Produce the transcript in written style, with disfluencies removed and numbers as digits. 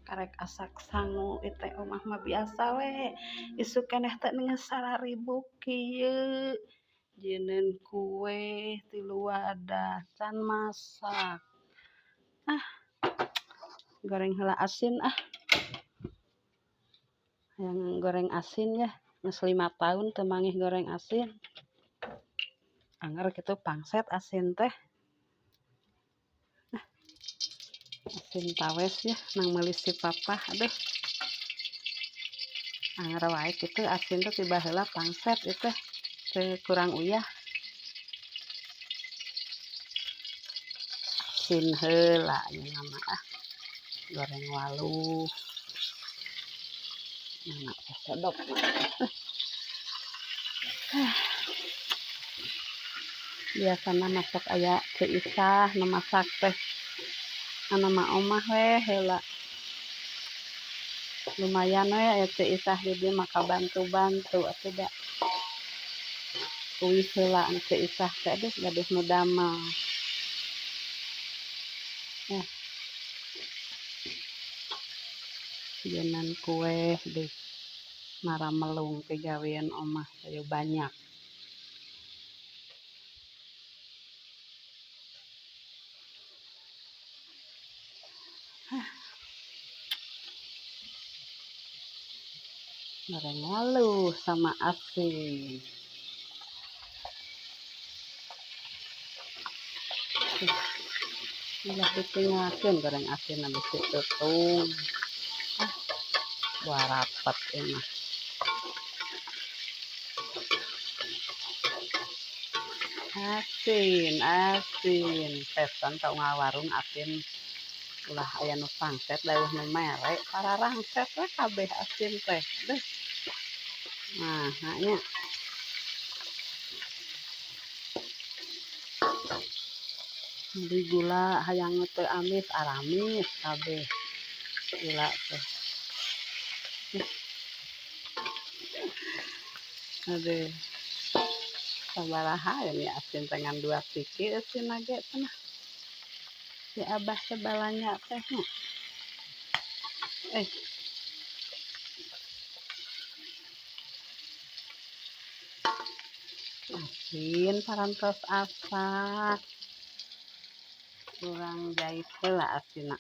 karek asak sangu teh omah mah biasa we isu keneh teh ninges sararibu kieu jieun kue tilu wadah can masak goreng heula asin yang goreng asin ya geus 5 tahun teu mangih goreng asin anger kitu pangset asin teh asin tawes ya nang meuli si papa aduh anger wae kitu asin teh tiba heula pangset itu teu kurang uyah asin heula nya mah goreng waluh enak sedap biasana masak aya Ceisah nu masak teh anu mah omah we heula lumayan we aya Ceisah di dieu mah kabantu-bantu atuh da kuis heula anu Ceisah teh aduh gaduh nu damel jieunan kue deui maramelung teh gawean omah aya banyak goreng waluh sama asin ulah ditinggalkeun goreng asin na bisi teutung buah rapet mah asin pesan tau ngawarung asin ulah aya nu pangset dauh nu mere pararangset we kabeh asin teh deh nah nya di gula hayang teu amis aramis kabeh gula teh aduh sabaraha ya asin teh ngan 2 tiki asin ge cenah si abah teh balanya teh asin parantos asak kurang jahit heula asinna